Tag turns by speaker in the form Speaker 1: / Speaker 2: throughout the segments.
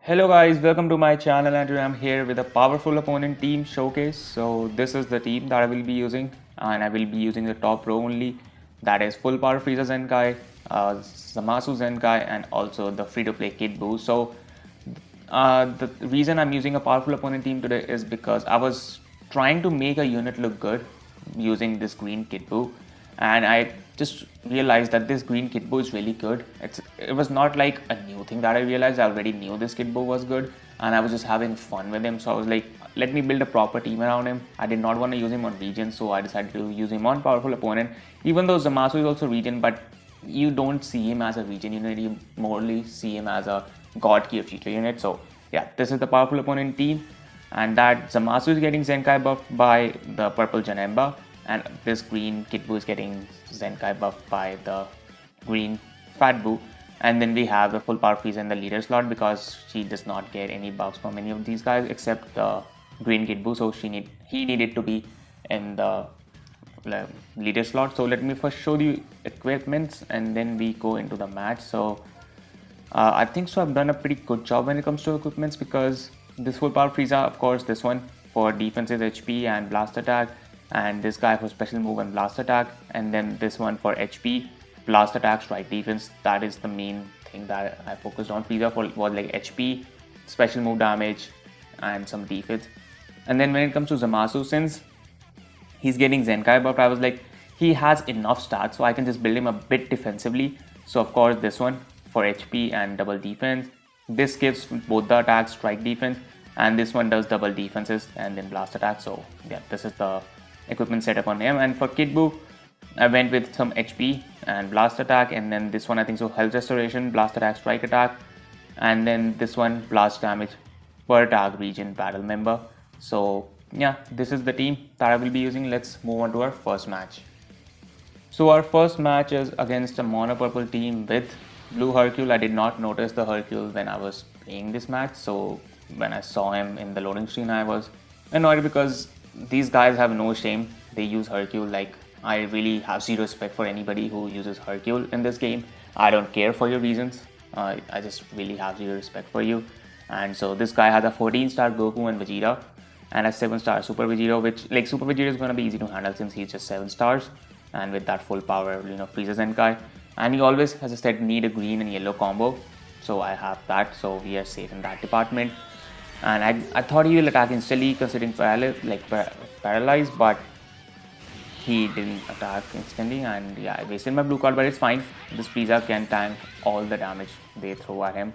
Speaker 1: Hello guys, welcome to my channel and today I'm here with a powerful opponent team showcase. So this is the team that I will be using and I will be using the top row only. That is full power Frieza Zenkai, Zamasu Zenkai and also the free to play Kid Buu. So the reason I'm using a powerful opponent team today is because I was trying to make a unit look good using this green Kid Buu, and I just realized that this green Kid Buu is really good. It was not like a new thing that I realized. I already knew this Kid Buu was good and I was just having fun with him. So I was like, let me build a proper team around him. I did not want to use him on region, so I decided to use him on powerful opponent. Even though Zamasu is also region, but you don't see him as a region unit, you morely see him as a god tier future unit. So yeah, this is the powerful opponent team, and that Zamasu is getting Zenkai buffed by the purple Janemba, and this green Kid Buu is getting Zenkai buffed by the green Fat Buu. And then we have the full power Frieza in the leader slot because she does not get any buffs from any of these guys except the green Kid Buu, so he needed to be in the leader slot. So let me first show you equipments and then we go into the match. So I think so I've done a pretty good job when it comes to equipments, because this full power Frieza, of course, this one for defensive HP and blast attack, and this guy for special move and blast attack, and then this one for HP, blast attack, strike defense. That is the main thing that I focused on. Frieza for was like HP, special move damage, and some defense. And then when it comes to Zamasu, since he's getting Zenkai buff, I was like, he has enough stats, so I can just build him a bit defensively. So of course this one for HP and double defense. This gives both the attacks, strike defense, and this one does double defenses and then blast attack. So yeah, this is the equipment setup on him. And for Kid Buu, I went with some HP and blast attack, and then this one I think so health restoration, blast attack, strike attack, and then this one blast damage per tag region battle member. So yeah, this is the team that I will be using. Let's move on to our first match. So our first match is against a mono purple team with blue Hercule. I did not notice the Hercule when I was playing this match, so when I saw him in the loading screen I was annoyed because these guys have no shame. They use Hercule. Like, I really have zero respect for anybody who uses Hercule in this game. I don't care for your reasons. I just really have zero respect for you. And so this guy has a 14-star Goku and Vegeta and a 7-star Super Vegeta, which like Super Vegeta is going to be easy to handle since he's just 7 stars and with that full power, Frieza Zenkai. And he always, as I said, need a green and yellow combo. So I have that, so we are safe in that department. And I thought he will attack instantly considering paralyzed, but he didn't attack instantly, and yeah, I wasted my blue card, but it's fine. This Frieza can tank all the damage they throw at him.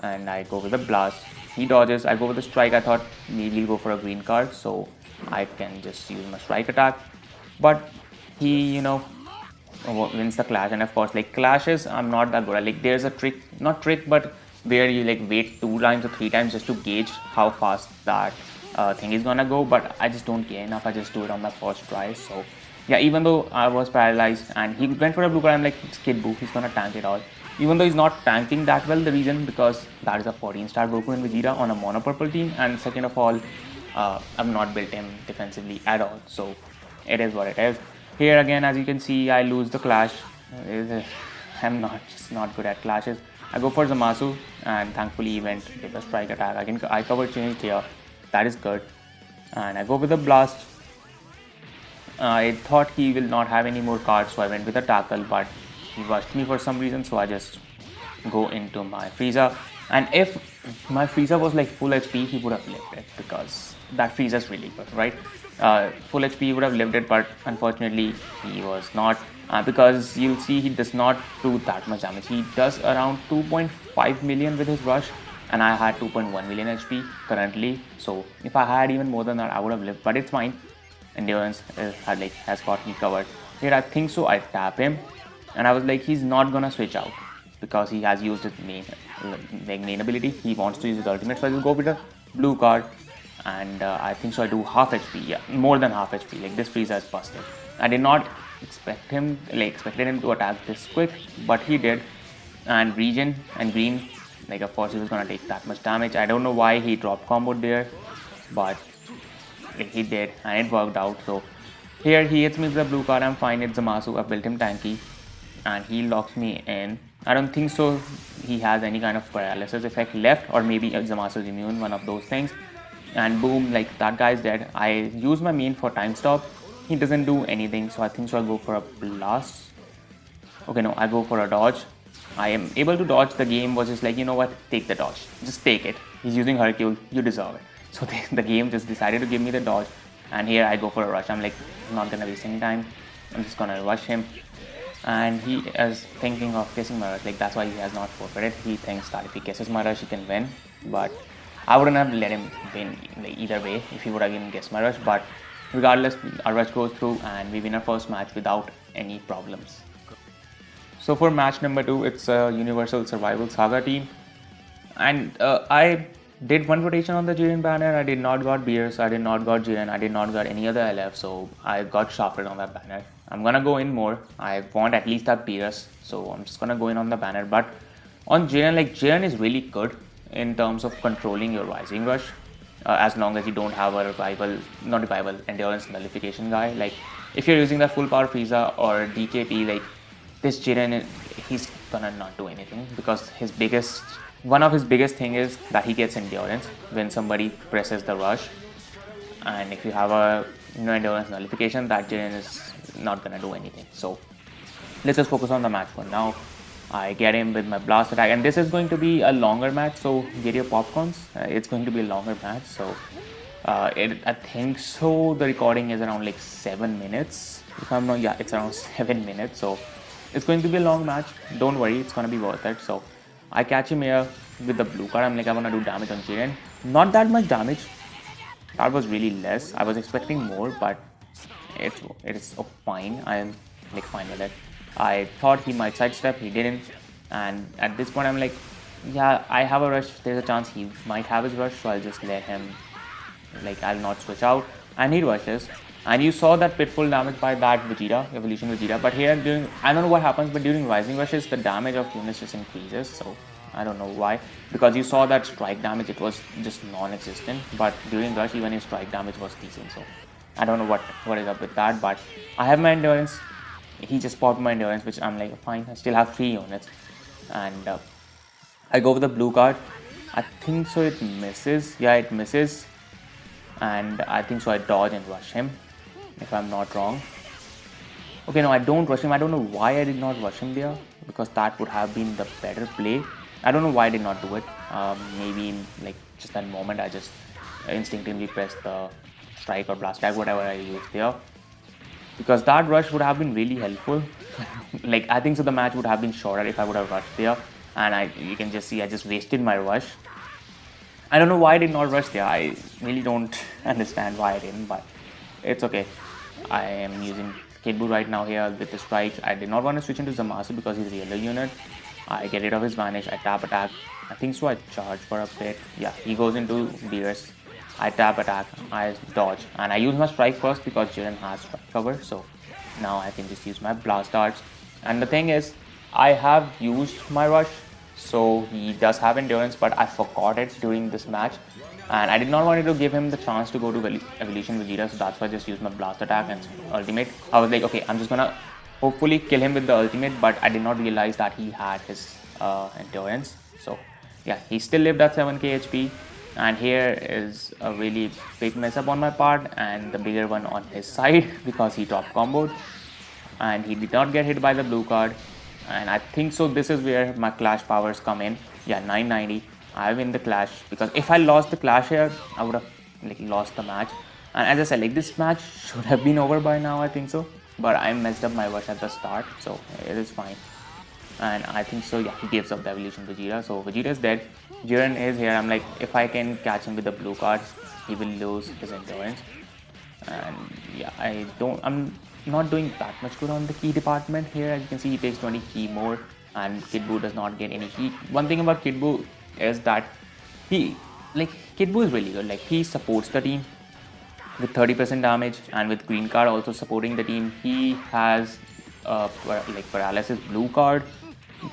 Speaker 1: And I go with a blast. He dodges. I go with a strike. I thought maybe he'll go for a green card, so I can just use my strike attack. But he, wins the clash. And of course, like clashes, I'm not that good at. Like, there's a trick, not trick, but where you like wait 2 times or 3 times just to gauge how fast that thing is gonna go, but I just don't care enough. I just do it on my first try. So yeah, even though I was paralyzed and he went for a blue card, I'm like, it's Kid Buu, he's gonna tank it all. Even though he's not tanking that well, the reason because that is a 14-star Goku and Vegeta on a mono purple team, and second of all, I've not built him defensively at all, so it is what it is. Here again, as you can see, I lose the clash. I'm just not good at clashes. I go for Zamasu, and thankfully he went with a strike attack. I covered changed here, that is good. And I go with a blast. I thought he will not have any more cards, so I went with a tackle, but he rushed me for some reason, so I just go into my Frieza. And if my Frieza was like full HP, he would have lived it, because that Frieza is really good, right? Full HP would have lived it, but unfortunately he was not, because you'll see he does not do that much damage. He does around 2.5 million with his rush, and I had 2.1 million HP currently, so if I had even more than that I would have lived, but it's fine. Endurance has got me covered. Here I think so I tap him, and I was like, he's not gonna switch out because he has used his main ability. He wants to use his ultimate, so I just go with a blue card, and I think so I do half HP. Yeah, more than half HP. Like, this Frieza is busted. I did not expected him to attack this quick, but he did. And region and green, like, of course he was gonna take that much damage. I don't know why he dropped combo there, but he did, and it worked out. So here he hits me with the blue card. I'm fine. It's Zamasu. I built him tanky, and he locks me in. I don't think so he has any kind of paralysis effect left, or maybe zamasu is immune, one of those things. And boom, like that guy's dead. I use my main for time stop. He doesn't do anything, so I think so I go for a blast. Okay, no, I go for a dodge. I am able to dodge. The game was just like, you know what, take the dodge. Just take it. He's using Hercule, you deserve it. So the game just decided to give me the dodge. And here I go for a rush. I'm like, I'm not gonna waste any time. I'm just gonna rush him. And he is thinking of kissing my rush. Like, that's why he has not forfeited. He thinks that if he kisses my rush, he can win. But I wouldn't have let him win like, either way if he would have even guessed my rush. But regardless, our rush goes through and we win our first match without any problems. So for match number 2, it's a Universal Survival Saga team. And I did one rotation on the Jiren banner. I did not got Beers, I did not got Jiren, I did not got any other LF. So I got shafted on that banner. I'm gonna go in more. I want at least that Beers. So I'm just gonna go in on the banner. But on Jiren, like Jiren is really good in terms of controlling your Rising Rush. As long as you don't have a endurance nullification guy. Like if you're using the full power Frieza or DKP, like this Jiren, he's gonna not do anything because one of his biggest thing is that he gets endurance when somebody presses the rush, and if you have a endurance nullification, that Jiren is not gonna do anything. So let's just focus on the match for now. I get him with my blast attack, and this is going to be a longer match, so get your popcorns. It's going to be a longer match, so I think so the recording is around like 7 minutes if I'm not. Yeah, it's around 7 minutes, so it's going to be a long match. Don't worry, it's gonna be worth it. So I catch him here with the blue card. I'm like, I wanna do damage on Jiren. Not that much damage. That was really less. I was expecting more, but it is fine. I am like fine with it. I thought he might sidestep, he didn't. And at this point, I'm like, yeah, I have a rush. There's a chance he might have his rush, so I'll just let him. Like, I'll not switch out. And he rushes. And you saw that pitfall damage by that Vegeta, Evolution Vegeta. But here, I don't know what happens, but during Rising Rushes, the damage of units just increases. So I don't know why. Because you saw that strike damage, it was just non-existent. But during Rush, even his strike damage was decent. So I don't know what is up with that. But I have my endurance. He just popped my endurance, which I'm like, fine, I still have 3 units. And I go with the blue card. I think so it misses. Yeah, it misses. And I think so I dodge and rush him, if I'm not wrong. Okay, no, I don't rush him. I don't know why I did not rush him there, because that would have been the better play. I don't know why I did not do it. Maybe in like just that moment, I just instinctively pressed the strike or blast tag, whatever I used there. Because that rush would have been really helpful. Like, I think so the match would have been shorter if I would have rushed there. And you can just see I just wasted my rush. I don't know why I did not rush there. I really don't understand why I didn't, but it's okay. I am using Kid Buu right now here with the strikes. I did not want to switch into Zamasu because he's a yellow unit. I get rid of his vanish. I tap attack. I think so I charge for a bit. Yeah, he goes into Beerus. I tap attack, I dodge, and I use my strike first because Jiren has strike cover. So now I can just use my blast darts. And the thing is, I have used my rush, so he does have endurance, but I forgot it during this match. And I did not want to give him the chance to go to Evolution Vegeta, so that's why I just used my blast attack and ultimate. I was like, okay, I'm just gonna hopefully kill him with the ultimate, but I did not realize that he had his endurance. So yeah, he still lived at 7k HP. And here is a really big mess up on my part, and the bigger one on his side because he top comboed and he did not get hit by the blue card. And I think so this is where my clash powers come in. Yeah, 990. I win the clash, because if I lost the clash here, I would have like lost the match. And as I said, like this match should have been over by now, I think so, but I messed up my rush at the start, so it is fine. And I think so, yeah, he gives up the Evolution Vegeta. So Vegeta is dead. Jiren is here. I'm like, if I can catch him with the blue card, he will lose his endurance. And yeah, I'm not doing that much good on the key department here. As you can see, he takes 20 key more, and Kid Buu does not get any key. One thing about Kid Buu is that Kid Buu is really good. Like, he supports the team with 30% damage, and with green card also supporting the team. He has like paralysis blue card,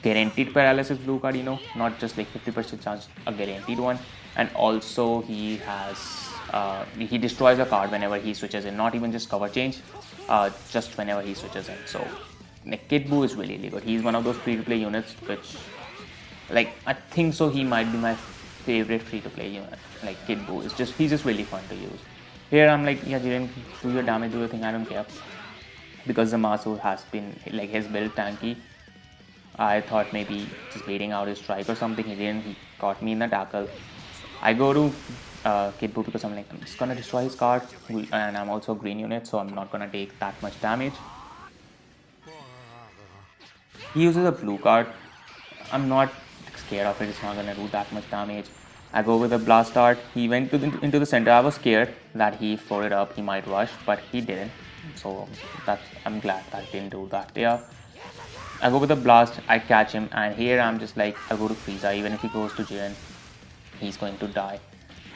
Speaker 1: guaranteed paralysis blue card, you know, not just like 50% chance, a guaranteed one. And also he has he destroys a card whenever he switches in, not even just cover change, just whenever he switches in. So like Kid Buu is really good. He's one of those free-to-play units which, like, I think so he might be my favorite free-to-play unit. Like Kid Buu is just, he's just really fun to use. Here I'm like, yeah, Jiren, do your damage, do your thing, I don't care. Because zamasu has been, like, his build tanky. I thought maybe just baiting out his strike or something. He didn't, he caught me in the tackle. I go to Kid Buu because I'm like, I'm just gonna destroy his card, and I'm also a green unit, so I'm not gonna take that much damage. He uses a blue card. I'm not scared of it, it's not gonna do that much damage. I go with a blast dart. He went into the center. I was scared that he floated up, he might rush, but he didn't. So I'm glad that he didn't do that. Yeah. I go with a blast, I catch him, and here I'm just like, I go to Frieza. Even if he goes to Jiren, he's going to die.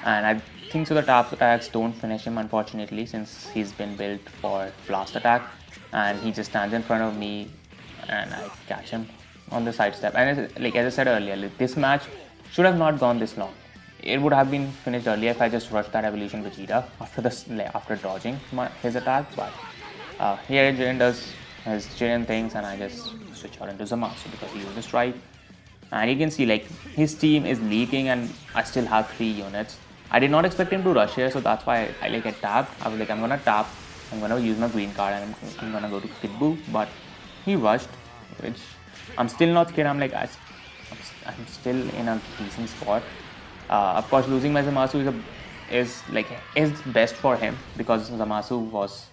Speaker 1: And I think so the tap attacks don't finish him, unfortunately, since he's been built for blast attack. And he just stands in front of me and I catch him on the side step. And as I said earlier, like, this match should have not gone this long. It would have been finished earlier if I just rushed that evolution Vegeta after dodging his attack. But here Jiren does his Jiren things and I just switch out into Zamasu because he uses strike. And you can see, like, his team is leaking and I still have 3 units. I did not expect him to rush here, so that's why I tapped. I was like, I'm gonna tap, I'm gonna use my green card and I'm gonna go to Kid Buu. But he rushed, which I'm still not scared. I'm like, I'm still in a decent spot. Of course, losing my Zamasu is best for him because Zamasu was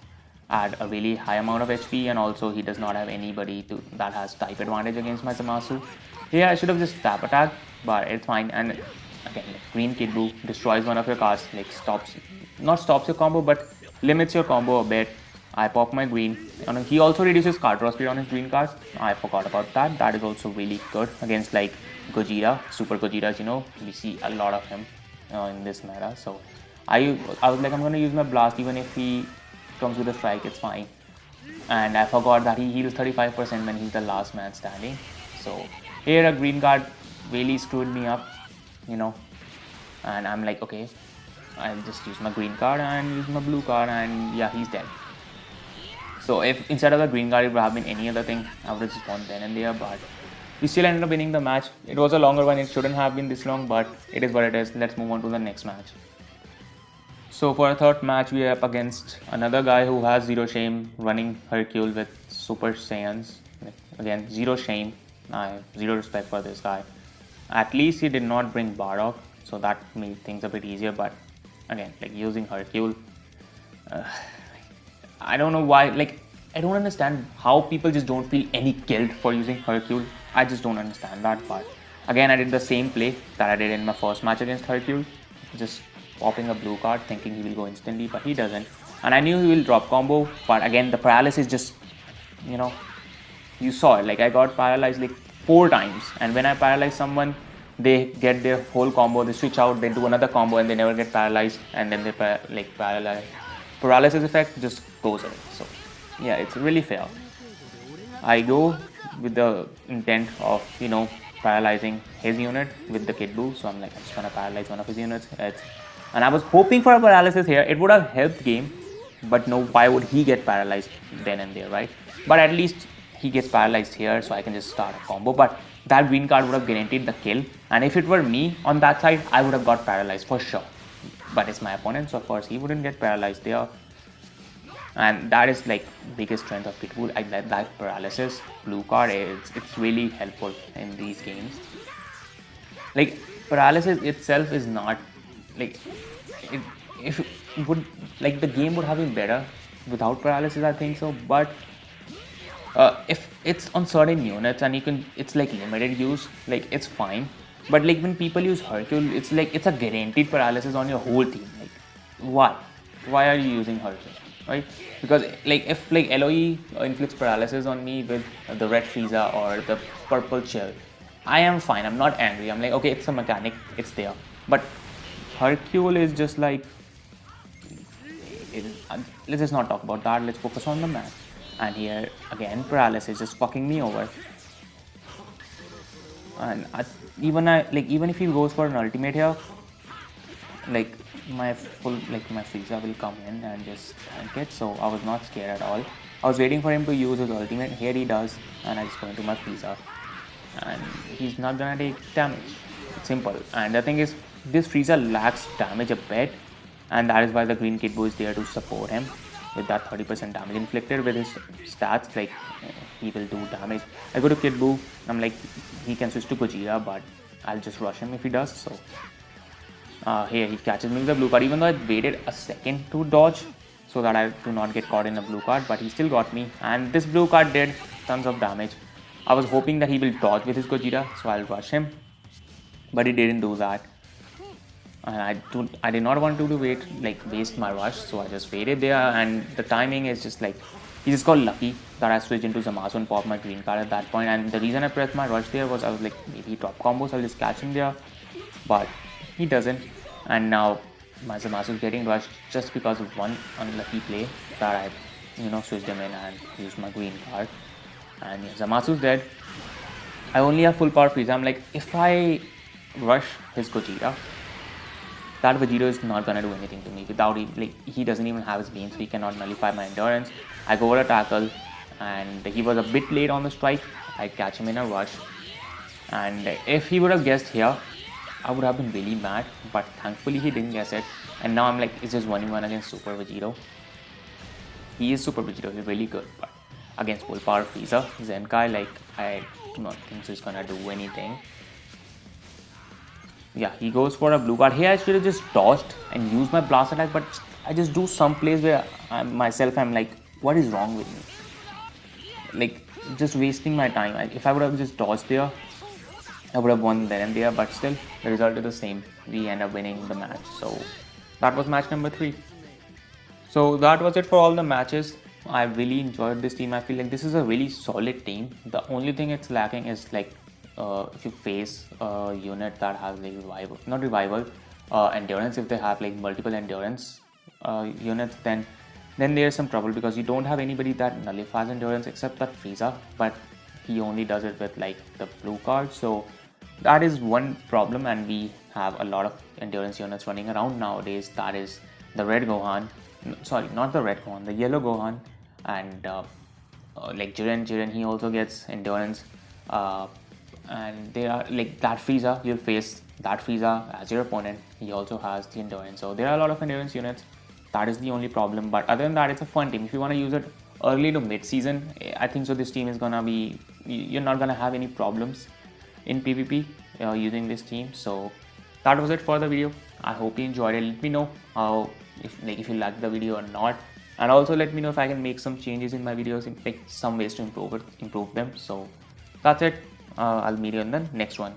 Speaker 1: at a really high amount of HP and also he does not have anybody that has type advantage against my Zamasu. Here I should have just tap attacked, but it's fine. And again, like, green Kid Buu destroys one of your cards, like not stops your combo, but limits your combo a bit. I pop my green. And he also reduces card draw speed on his green cards. I forgot about that. That is also really good against like Gogeta, Super Gogetas, you know. We see a lot of him in this meta. So I was like, I'm going to use my blast even if he comes with a strike, it's fine. And I forgot that he heals 35% when he's the last man standing. So here a green card really screwed me up, you know. And I'm like, okay, I'll just use my green card and use my blue card and yeah, he's dead. So if instead of the green card it would have been any other thing, I would have just won then and there, but we still ended up winning the match. It was a longer one, it shouldn't have been this long, but it is what it is. Let's move on to the next match. So for our third match, we are up against another guy who has zero shame, running Hercule with Super Saiyans. Again, zero shame. I have zero respect for this guy. At least he did not bring Bardock, so that made things a bit easier. But again, like using Hercule, I don't know why. Like, I don't understand how people just don't feel any guilt for using Hercule. I just don't understand that part. Again, I did the same play that I did in my first match against Hercule. Just popping a blue card thinking he will go instantly, but he doesn't. And I knew he will drop combo, but again the paralysis just, you know, you saw it. Like I got paralyzed like 4 times, and when I paralyze someone, they get their whole combo, they switch out, they do another combo and they never get paralyzed, and then they paralysis effect just goes away. So yeah, it's really fair. I go with the intent of, you know, paralyzing his unit with the Kid Buu, so I'm like, I'm just gonna paralyze one of his units. And I was hoping for a paralysis here. It would have helped game, but no, why would he get paralyzed then and there, right? But at least he gets paralyzed here, so I can just start a combo. But that green card would have guaranteed the kill. And if it were me on that side, I would have got paralyzed for sure. But it's my opponent, so of course he wouldn't get paralyzed there. And that is like biggest strength of Kid Buu. I like that paralysis. Blue card, it's really helpful in these games. Like paralysis itself is not like if it would, like, the game would have been better without paralysis, I think so. But if it's on certain units and you can, it's like limited use, like it's fine. But like when people use Hercule, it's like it's a guaranteed paralysis on your whole team. Like why are you using Hercule, right? Because like if like LOE inflicts paralysis on me with the red Frieza or the purple Chill, I am fine, I'm not angry, I'm like, okay, it's a mechanic, it's there. But Hercule is just like, let's just not talk about that, let's focus on the match. And here again, paralysis just fucking me over. And even if he goes for an ultimate here, like my Frieza will come in and just tank it, so I was not scared at all. I was waiting for him to use his ultimate. Here he does, and I just go into my frieza, and he's not gonna take damage. It's simple. And the thing is, this frieza lacks damage a bit, and that is why the green Kid Buu is there to support him with that 30% damage inflicted with his stats. Like, he will do damage. I go to Kid Buu. I'm like, he can switch to Gojira, but I'll just rush him if he does. So here he catches me with the blue card, even though I waited a second to dodge so that I do not get caught in a blue card, but he still got me, and this blue card did tons of damage. I was hoping that he will dodge with his Gojira, so I'll rush him, but he didn't do that. And I did not want to waste my rush, so I just waited there, and the timing is just like, he just got lucky that I switched into Zamasu and popped my green card at that point. And the reason I pressed my rush there was I was like, maybe he top combos, I'll just catch him there, but he doesn't. And now my Zamasu is getting rushed just because of one unlucky play that I switched him in and used my green card. And yeah, Zamasu's dead. I only have full power frieza. I'm like, if I rush his Gojira, that Vegito is not gonna do anything to me without he doesn't even have his beam, so he cannot nullify my endurance. I go over a tackle, and he was a bit late on the strike. I catch him in a rush, and if he would have guessed here, I would have been really mad, but thankfully he didn't guess it. And now I'm like, it's just 1v1 against Super Vegito. He is Super Vegito, he's really good, but against full power Frieza, Zenkai, I do not think he's gonna do anything. Yeah, he goes for a blue card. Here I should have just dodged and used my blast attack, but I just do some plays where I'm like, what is wrong with me? Just wasting my time. If I would have just dodged there, I would have won then and there, but still, the result is the same. We end up winning the match. So that was match number 3. So that was it for all the matches. I really enjoyed this team. I feel like this is a really solid team. The only thing it's lacking is if you face a unit that has endurance. If they have multiple endurance units, then there's some trouble, because you don't have anybody that nullifies endurance except that Frieza, but he only does it with the blue card. So that is one problem, and we have a lot of endurance units running around nowadays. That is the red Gohan, sorry, not the red Gohan, the yellow Gohan, and Jiren, he also gets endurance, and there are that Frieza, you'll face that Frieza as your opponent, he also has the endurance. So there are a lot of endurance units. That is the only problem, but other than that, it's a fun team. If you want to use it early to mid-season, I think so this team is gonna be, you're not gonna have any problems in PvP using this team. So that was it for the video. I hope you enjoyed it. Let me know if you liked the video or not, and also let me know if I can make some changes in my videos, some ways to improve them. So that's it. I'll meet you in the next one.